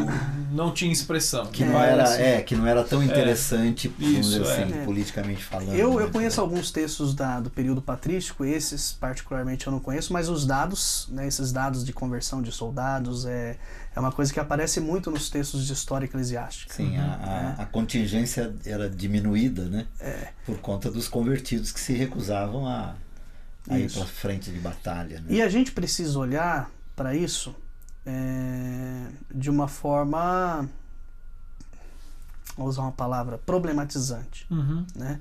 não tinha expressão. Que não era tão interessante, vamos dizer assim, politicamente falando. Eu conheço alguns textos do período patrístico, esses particularmente eu não conheço, mas os dados, né, esses dados de conversão de soldados, é uma coisa que aparece muito nos textos de história eclesiástica. Sim, a contingência era diminuída, né? Por conta dos convertidos que se recusavam a ir para frente de batalha, né? E a gente precisa olhar para isso de uma forma, vou usar uma palavra, problematizante, né?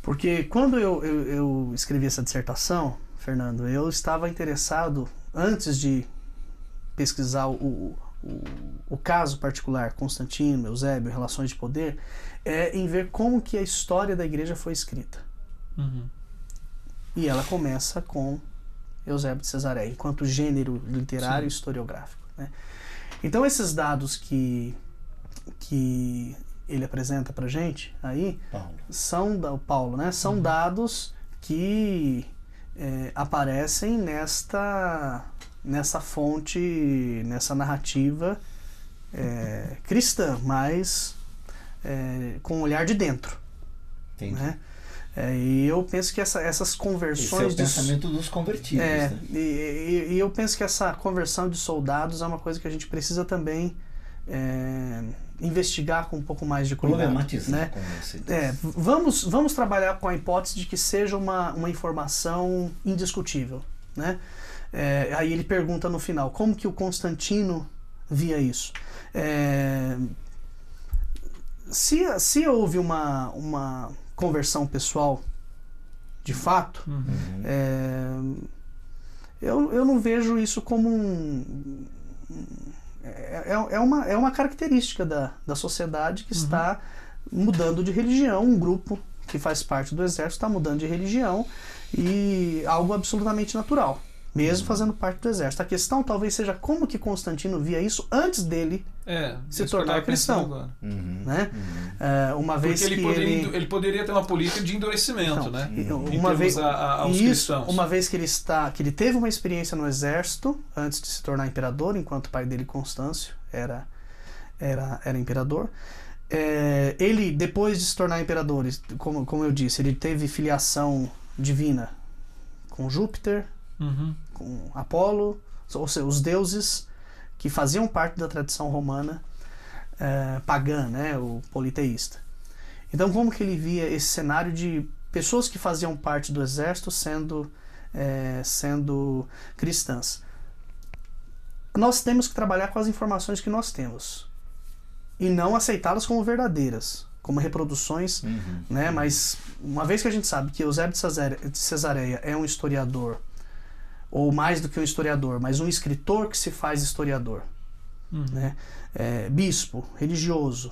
Porque quando eu escrevi essa dissertação, Fernando, eu estava interessado, antes de pesquisar o caso particular, Constantino, Eusébio, relações de poder, em ver como que a história da igreja foi escrita. E ela começa com Eusébio de Cesareia, enquanto gênero literário e historiográfico, né? Então esses dados que ele apresenta pra gente aí, Paulo, né? São dados que aparecem nessa fonte, nessa narrativa cristã, mas com um olhar de dentro. Né? E eu penso que essas conversões... Esse é o pensamento dos convertidos. Né? E eu penso que essa conversão de soldados é uma coisa que a gente precisa também investigar com um pouco mais de cuidado. Problematizar, né? como você diz. Vamos trabalhar com a hipótese de que seja uma informação indiscutível, né? Aí ele pergunta no final, como que o Constantino via isso? Se houve uma conversão pessoal de fato, eu não vejo isso como é uma característica da sociedade que está mudando de religião. Um grupo que faz parte do exército está mudando de religião, e algo absolutamente natural. mesmo fazendo parte do exército. A questão talvez seja como que Constantino via isso antes dele se tornar cristão. Né? Uma vez porque que ele poderia ter uma política de endurecimento, né? Uma vez aos cristãos. Uma vez que ele teve uma experiência no exército antes de se tornar imperador, enquanto o pai dele, Constâncio, era imperador. Ele, depois de se tornar imperador, como eu disse, ele teve filiação divina com Júpiter, com Apolo, ou seja, os deuses que faziam parte da tradição romana pagã, né, o politeísta. Então, como que ele via esse cenário de pessoas que faziam parte do exército sendo cristãs? Nós temos que trabalhar com as informações que nós temos e não aceitá-las como verdadeiras, como reproduções, né? Mas uma vez que a gente sabe que Eusébio de Cesareia é um historiador, ou mais do que um historiador, mas um escritor que se faz historiador, né? Bispo, religioso,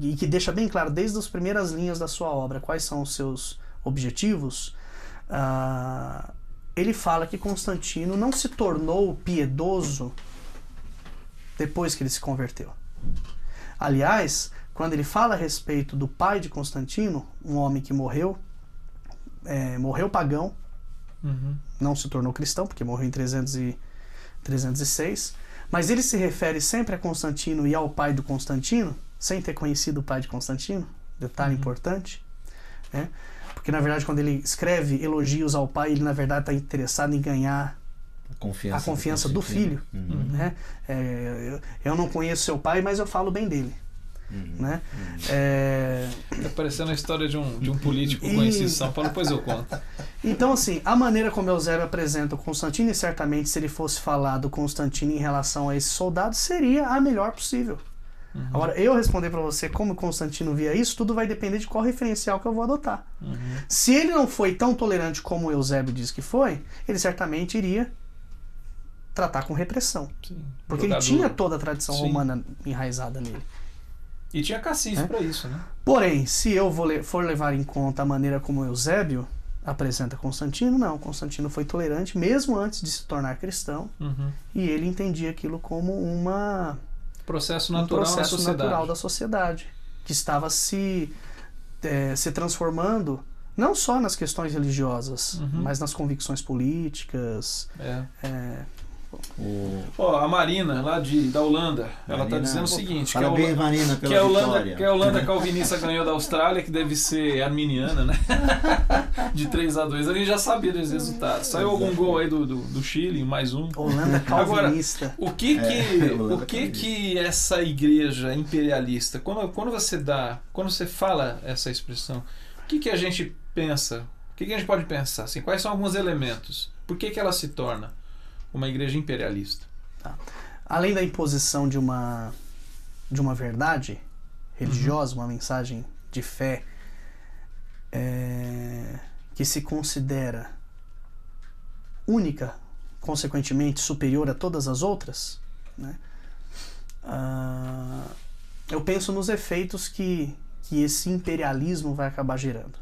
e que deixa bem claro desde as primeiras linhas da sua obra quais são os seus objetivos, ele fala que Constantino não se tornou piedoso depois que ele se converteu. Aliás, quando ele fala a respeito do pai de Constantino, um homem que morreu pagão, não se tornou cristão, porque morreu em 306, mas ele se refere sempre a Constantino e ao pai do Constantino, sem ter conhecido o pai de Constantino, detalhe importante, né? Porque na verdade quando ele escreve elogios ao pai, ele na verdade está interessado em ganhar a confiança do filho, né? Eu não conheço seu pai, mas eu falo bem dele, né? Tá parecendo a história de um político conhecido em São Paulo, depois eu conto. Então, assim, a maneira como Eusébio apresenta o Constantino, e certamente se ele fosse falar do Constantino em relação a esse soldado, seria a melhor possível. Agora, eu responder para você como Constantino via isso, tudo vai depender de qual referencial que eu vou adotar. Se ele não foi tão tolerante como o Eusébio diz que foi, ele certamente iria tratar com repressão. Sim. Porque ele tinha toda a tradição romana enraizada nele. E tinha cacife para isso, né? Porém, se eu for levar em conta a maneira como Eusébio apresenta Constantino, não. Constantino foi tolerante mesmo antes de se tornar cristão, e ele entendia aquilo como um processo natural da sociedade, que estava se transformando não só nas questões religiosas, mas nas convicções políticas. A Marina, lá da Holanda, ela está dizendo o seguinte: parabéns, Marina, que a Holanda calvinista ganhou da Austrália, que deve ser arminiana, né? De 3-2. A gente já sabia dos resultados. Saiu algum gol aí do Chile, mais um. Holanda calvinista. Agora, o que essa igreja imperialista, quando você fala essa expressão, o que a gente pensa? O que a gente pode pensar? Assim, quais são alguns elementos? Por que ela se torna uma igreja imperialista? Além da imposição de uma verdade religiosa, uma mensagem de fé que se considera única, consequentemente superior a todas as outras, né? Eu penso nos efeitos que esse imperialismo vai acabar gerando,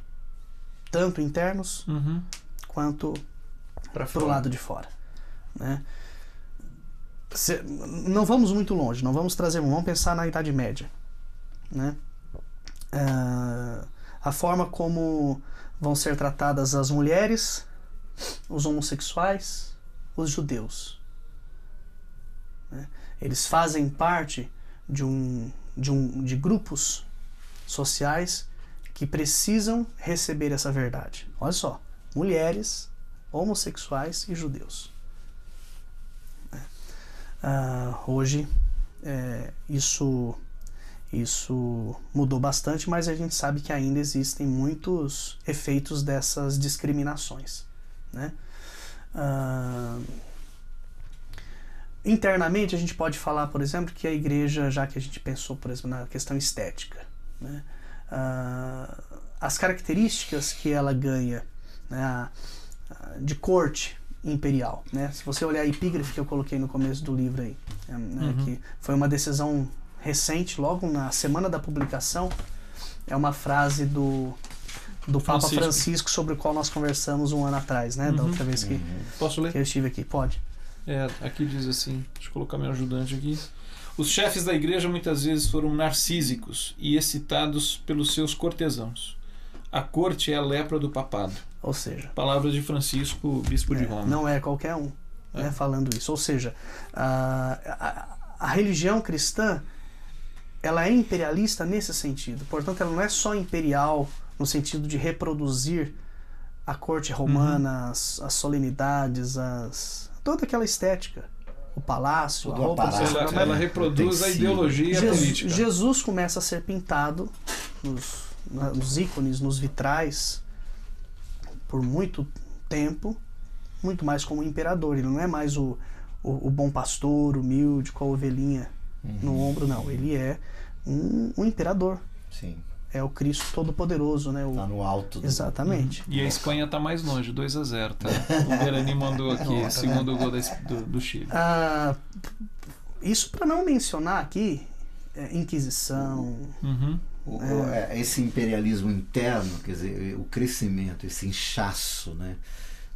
tanto internos quanto para o lado de fora, né? Não vamos muito longe, vamos pensar na Idade Média, né? A forma como vão ser tratadas as mulheres, os homossexuais, os judeus, né? Eles fazem parte de grupos sociais que precisam receber essa verdade. Olha só, mulheres, homossexuais e judeus. Hoje isso mudou bastante, mas a gente sabe que ainda existem muitos efeitos dessas discriminações, né? Internamente a gente pode falar, por exemplo, que a igreja, já que a gente pensou, por exemplo, na questão estética, né? As características que ela ganha, né, de corte imperial, né? Se você olhar a epígrafe que eu coloquei no começo do livro aí, que foi uma decisão recente, logo na semana da publicação, é uma frase do do Papa Francisco, sobre o qual nós conversamos um ano atrás, né? Da outra vez que, Posso ler? que eu estive aqui. Pode. Aqui diz assim, deixa eu colocar meu ajudante aqui. Os chefes da igreja muitas vezes foram narcísicos e excitados pelos seus cortesãos. A corte é a lepra do papado. Ou seja... Palavras de Francisco, bispo de Roma. Não é qualquer um, né, falando isso. Ou seja, a religião cristã, ela é imperialista nesse sentido. Portanto, ela não é só imperial no sentido de reproduzir a corte romana, as solenidades, toda aquela estética. O palácio, a roupa... Ela reproduz a ideologia e a política. Jesus começa a ser pintado nos ícones, nos vitrais, por muito tempo, muito mais como imperador. Ele não é mais o bom pastor, humilde, com a ovelhinha no ombro, não. Ele é um imperador. Sim. É o Cristo Todo-Poderoso, né? Tá no alto. Exatamente. E a Espanha tá mais longe, 2-0, tá? O Guarani mandou aqui, segundo gol do Chile. Isso para não mencionar aqui Inquisição. Esse imperialismo interno, quer dizer, o crescimento, esse inchaço, né,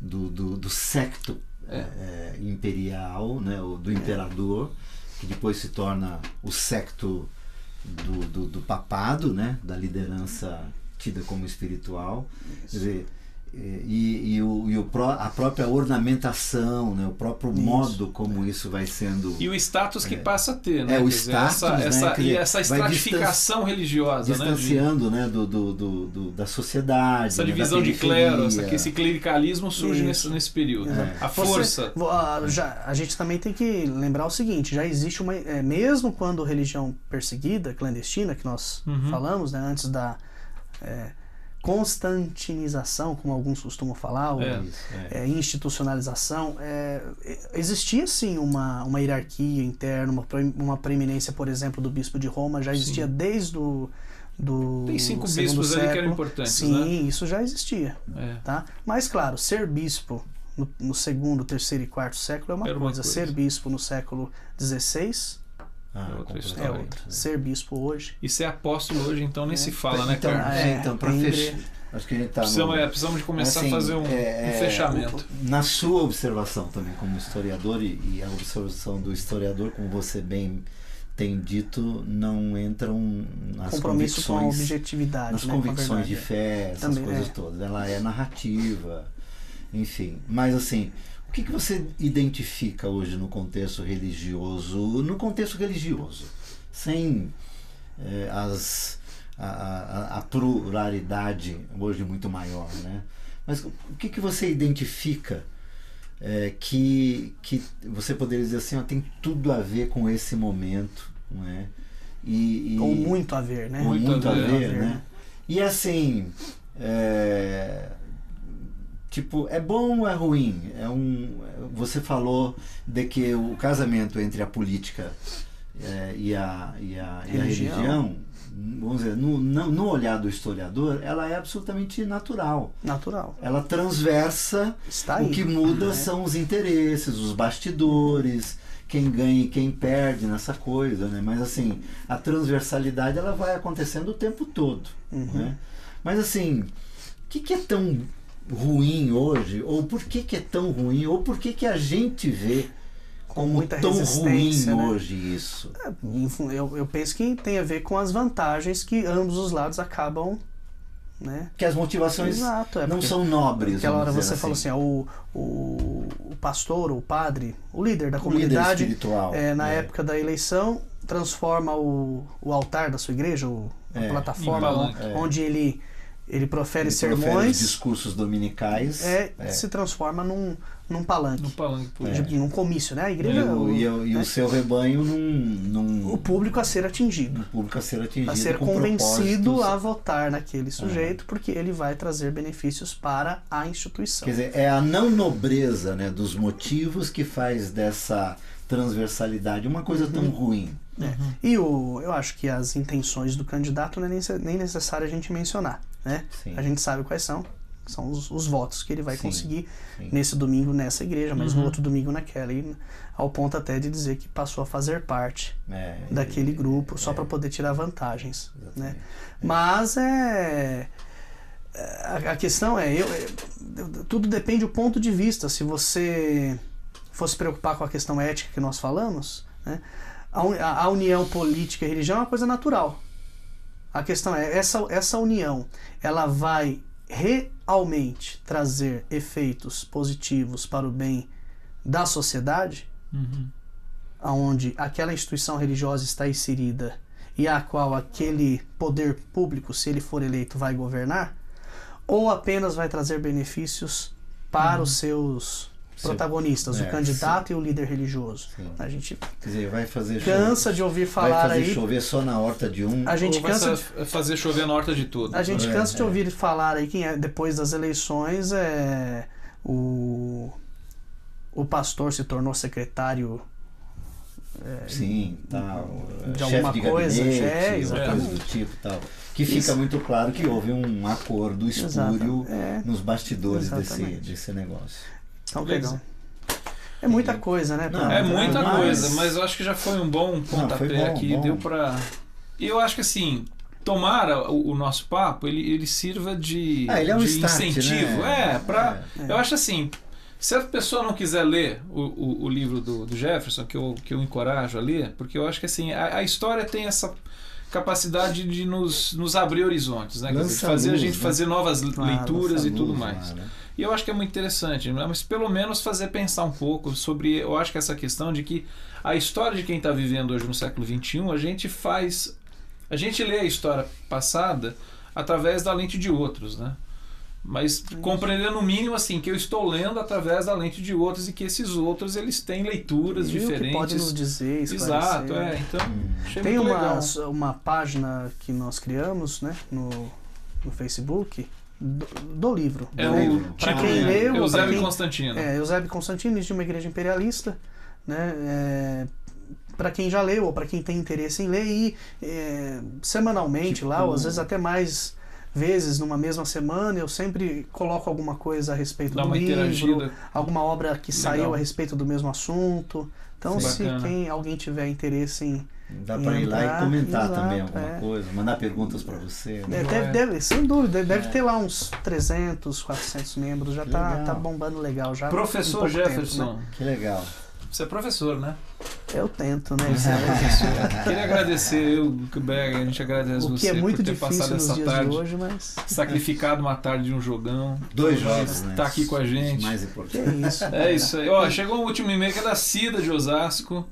do secto imperial, né, do imperador, que depois se torna o secto do papado, né, da liderança tida como espiritual. Quer dizer, a própria ornamentação, né, o próprio modo como isso vai sendo... E o status que passa a ter, né? O status, essa estratificação religiosa, distanciando, né, da sociedade. Essa divisão de clero, esse clericalismo surge nesse período. A força... A gente também tem que lembrar o seguinte, já existe mesmo quando religião perseguida, clandestina, que nós falamos, né, antes da... constantinização, como alguns costumam falar, institucionalização, existia sim uma hierarquia interna, uma preeminência, por exemplo, do bispo de Roma, já existia desde Tem 5 bispos século. Ali que eram importantes, sim, né? isso já existia. Tá? Mas, claro, ser bispo no segundo, terceiro e quarto século é uma coisa. Ser bispo no século XVI outra história. Ser bispo hoje. E ser apóstolo hoje, então, nem se fala, né, cara? Então, para fechar, acho que a gente tá precisamos de começar a fazer um fechamento. Na sua observação também, como historiador, e a observação do historiador, como você bem tem dito, não entram nas compromisso convicções, com a objetividade, nas convicções de fé, essas coisas todas. Ela é narrativa, enfim. Mas assim, o que você identifica hoje no contexto religioso, sem a pluralidade hoje muito maior, né? Mas o que você identifica que você poderia dizer assim, tem tudo a ver com esse momento, não é? Ou muito a ver, né? Muito a ver, né? E assim, tipo, é bom ou é ruim? Você falou de que o casamento entre a política e a religião, vamos dizer, no olhar do historiador, ela é absolutamente natural. Ela transversa. O que muda são os interesses, os bastidores, quem ganha e quem perde nessa coisa, né? Mas assim, a transversalidade ela vai acontecendo o tempo todo, né? Mas assim, o que é tão ruim hoje, ou por que é tão ruim, ou por que a gente vê como tão ruim, né, hoje isso? Eu penso que tem a ver com as vantagens que ambos os lados acabam, né? Que as motivações não são nobres. Naquela hora você falou assim, o pastor, o padre, o líder da comunidade, líder espiritual, na época da eleição, transforma o altar da sua igreja, a plataforma onde ele profere sermões, discursos dominicais, se transforma num palanque. Num comício, né? A igreja o seu rebanho o público a ser atingido. A ser convencido a votar naquele sujeito, porque ele vai trazer benefícios para a instituição. Quer dizer, é a não nobreza, né, dos motivos que faz dessa transversalidade uma coisa tão ruim. E eu acho que as intenções do candidato não é nem necessário a gente mencionar, né? A gente sabe quais são os votos que ele vai conseguir nesse domingo nessa igreja, mas no outro domingo naquela, e ao ponto até de dizer que passou a fazer parte daquele grupo só para poder tirar vantagens, né? Mas a questão é, tudo depende do ponto de vista. Se você fosse preocupar com a questão ética que nós falamos, né, a união política e religião é uma coisa natural. A questão é, essa união, ela vai realmente trazer efeitos positivos para o bem da sociedade, onde aquela instituição religiosa está inserida e a qual aquele poder público, se ele for eleito, vai governar, ou apenas vai trazer benefícios para os seus protagonistas, o candidato e o líder religioso. Sim. A gente Quer dizer, vai fazer cansa de ouvir falar vai fazer aí, chover só na horta de um. A gente cansa de fazer chover na horta de tudo. A gente cansa de ouvir falar aí que depois das eleições o pastor se tornou secretário sim, tal, de alguma coisa, coisa do tipo, tal. Que fica muito claro que houve um acordo espúrio nos bastidores desse negócio. Então, legal. É muita coisa, né? É muita coisa, mas eu acho que já foi um bom pontapé aqui. Deu pra... E eu acho que assim, tomara o nosso papo, ele sirva de, ele é um de start, incentivo. Né? Eu acho assim, se a pessoa não quiser ler o livro do Jefferson, que eu encorajo a ler, porque eu acho que assim, a história tem essa capacidade de nos abrir horizontes, né? Fazer a gente fazer novas leituras e tudo mais. E eu acho que é muito interessante, mas pelo menos fazer pensar um pouco sobre, eu acho que essa questão de que a história de quem está vivendo hoje no século XXI, a gente lê a história passada através da lente de outros, né? Mas compreender no mínimo assim que eu estou lendo através da lente de outros e que esses outros eles têm leituras diferentes. Que pode nos dizer, esclarecer. Exato, então tem uma página que nós criamos, né, no Facebook do livro. Para quem leu, Eusébio Constantino. Eusébio Constantino, de uma igreja imperialista, né? Para quem já leu ou para quem tem interesse em ler, e semanalmente lá, ou às vezes até mais vezes numa mesma semana, eu sempre coloco alguma coisa a respeito do livro, alguma obra que saiu a respeito do mesmo assunto. Então, se alguém tiver interesse em dá para ir lá e comentar também alguma coisa, mandar perguntas para você. Deve, sem dúvida, deve ter lá uns 300, 400 membros, já tá bombando legal. Já Professor Jefferson. Tempo, né? Que legal. Você é professor, né? Eu tento, né? Queria agradecer, a gente agradece você por ter passado essa tarde de hoje, mas... sacrificado uma tarde de um jogão. 2 jogos, né? Tá aqui com a gente. Mais importante. É isso aí. Chegou o último e-mail que é da Cida de Osasco.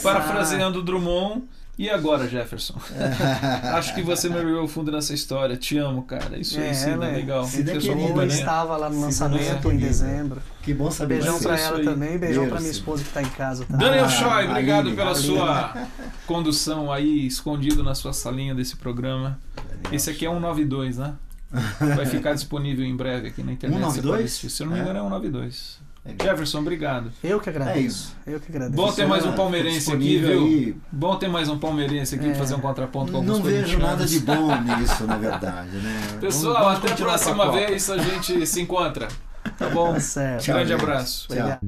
Parafraseando Drummond. E agora, Jefferson? Acho que você mergulhou fundo nessa história. Te amo, cara. Isso aí, Cida, legal. Cida estava lá no lançamento em dezembro. Que bom saber. Beijão pra ela também, beijão pra minha esposa que tá em casa. Tá? Daniel Choi, obrigado pela sua condução aí, escondido na sua salinha desse programa. Esse aqui é 192, né? Vai ficar disponível em breve aqui na internet. 192? Se eu não me engano, é 192. Jefferson, obrigado. Eu que agradeço. Eu que agradeço. Bom ter mais um palmeirense aqui, viu? Aí. Bom ter mais um palmeirense aqui fazer um contraponto com alguns Não vejo nada de bom nisso, na verdade, né? Pessoal, até a próxima vez a gente se encontra. Tá bom? Tá certo. Grande abraço. Tchau.